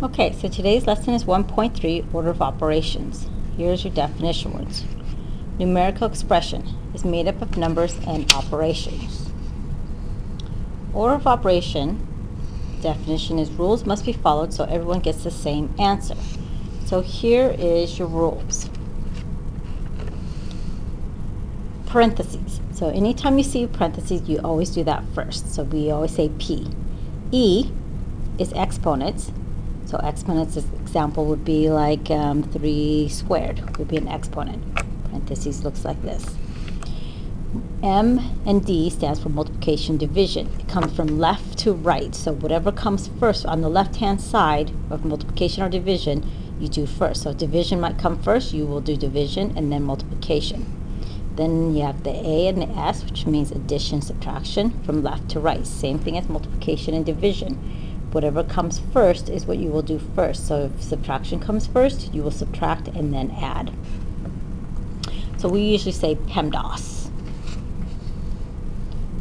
Okay, so today's lesson is 1.3, Order of Operations. Here's your definition words. Numerical expression is made up of numbers and operations. Order of operation definition is rules must be followed so everyone gets the same answer. So here is your rules. Parentheses. So anytime you see parentheses, you always do that first. So we always say P. E is exponents. So exponents, this example would be like 3 squared would be an exponent. Parentheses looks like this. M and D stands for multiplication division. It comes from left to right. So whatever comes first on the left-hand side of multiplication or division, you do first. So division might come first, you will do division and then multiplication. Then you have the A and the S, which means addition, subtraction, from left to right. Same thing as multiplication and division. Whatever comes first is what you will do first. So if subtraction comes first, you will subtract and then add. So we usually say PEMDAS.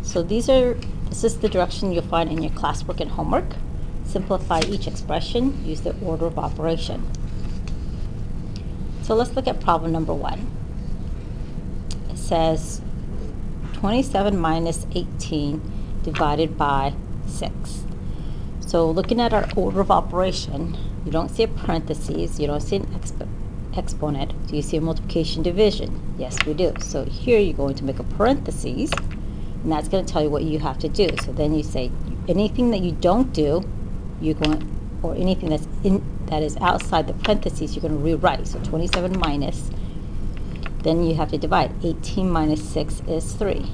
So this is the direction you'll find in your classwork and homework. Simplify each expression, use the order of operation. So let's look at problem number 1. It says 27 minus 18 divided by 6. So looking at our order of operation, you don't see a parentheses, you don't see an exponent. Do you see a multiplication division? Yes, we do. So here you're going to make a parentheses, and that's going to tell you what you have to do. So then you say anything that you don't do, you're going, or anything that is outside the parentheses, you're going to rewrite. So 27 minus, then you have to divide. 18 minus 6 is 3,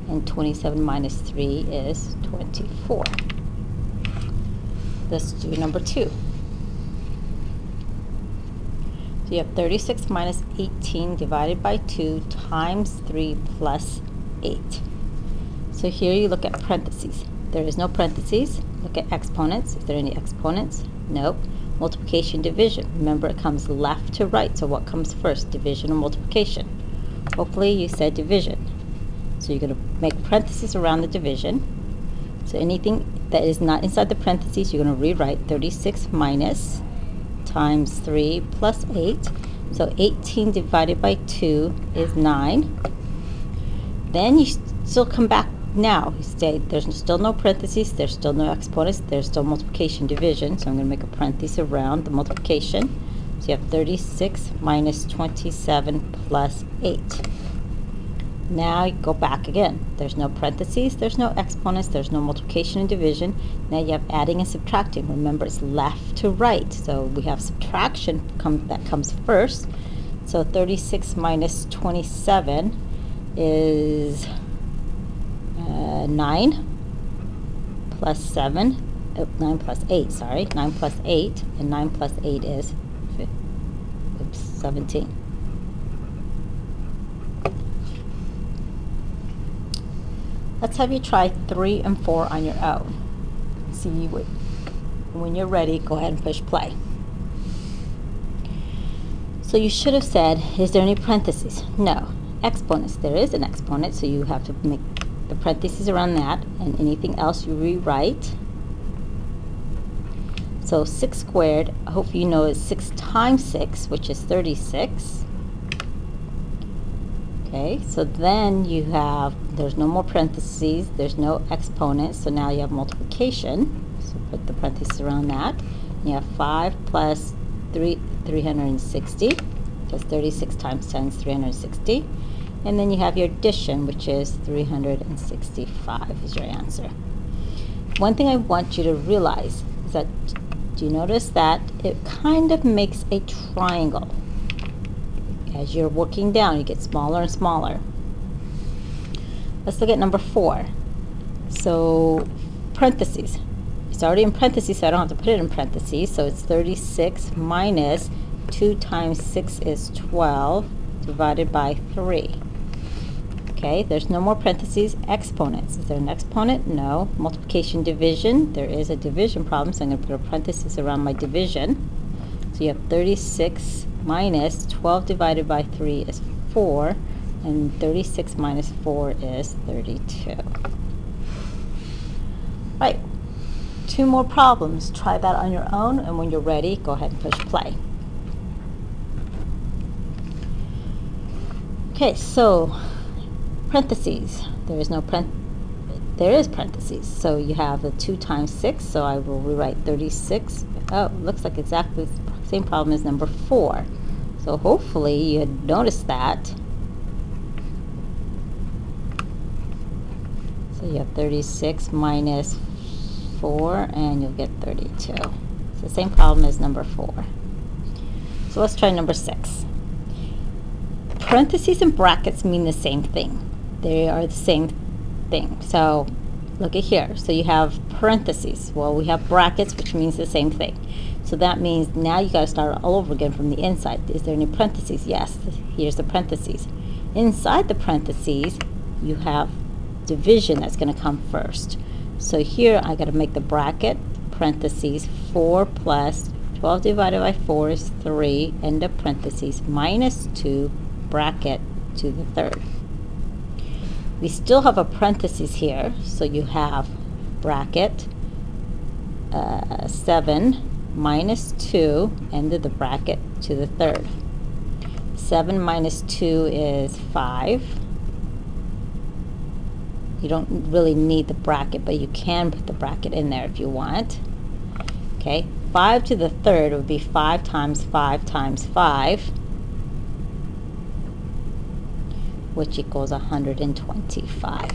and 27 minus 3 is 24. Let's do number 2. So you have 36 minus 18 divided by 2 times 3 plus 8. So here you look at parentheses. There is no parentheses. Look at exponents. Is there any exponents? Nope. Multiplication, division. Remember, it comes left to right. So what comes first, division or multiplication? Hopefully you said division. So you're going to make parentheses around the division. So anything that is not inside the parentheses, you're going to rewrite 36 minus times 3 plus 8. So 18 divided by 2 is 9. Then you still come back now. You say there's still no parentheses, there's still no exponents, there's still multiplication division. So I'm going to make a parenthesis around the multiplication. So you have 36 minus 27 plus 8. Now you go back again. There's no parentheses, there's no exponents, there's no multiplication and division. Now you have adding and subtracting. Remember, it's left to right. So we have subtraction that comes first. So 36 minus 27 is 9 plus 7. 9 plus 8, sorry. 9 plus 8, and 9 plus 8 is 17. Let's have you try 3 and 4 on your own. See what, when you're ready, go ahead and push play. So you should have said, is there any parentheses? No. Exponents, there is an exponent, so you have to make the parentheses around that, and anything else you rewrite. So 6 squared, I hope you know, is 6 times 6, which is 36. Okay, so then you have, there's no more parentheses, there's no exponents, so now you have multiplication. So put the parentheses around that. You have 5 plus 360, because 36 times 10 is 360. And then you have your addition, which is 365 is your answer. One thing I want you to realize is that, do you notice that it kind of makes a triangle? As you're working down, you get smaller and smaller. Let's look at number 4. So parentheses. It's already in parentheses, so I don't have to put it in parentheses. So it's 36 minus 2 times 6 is 12 divided by 3. Okay, there's no more parentheses. Exponents. Is there an exponent? No. Multiplication, division. There is a division problem, so I'm going to put a parenthesis around my division. So you have 36 minus 12 divided by 3 is 4, and 36 minus 4 is 32. Right. 2 more problems. Try that on your own, and when you're ready, go ahead and push play. Okay, so parentheses. There is parentheses. So you have the 2 times 6, so I will rewrite 36. Oh, looks like exactly the same problem as number 4. So hopefully you had noticed that. So you have 36 minus 4, and you'll get 32. It's the same problem as number 4. So let's try number 6. Parentheses and brackets mean the same thing. They are the same thing. So look at here. So you have parentheses. Well, we have brackets, which means the same thing. So that means now you got to start all over again from the inside. Is there any parentheses? Yes. Here's the parentheses. Inside the parentheses, you have division that's going to come first. So here I got to make the bracket, parentheses, 4 plus 12 divided by 4 is 3, end of parentheses, minus 2, bracket to the third. We still have a parentheses here, so you have bracket 7 minus 2, end of the bracket to the third. 7 minus 2 is 5. You don't really need the bracket, but you can put the bracket in there if you want. Okay, 5 to the third would be 5 times 5 times 5, which equals 125.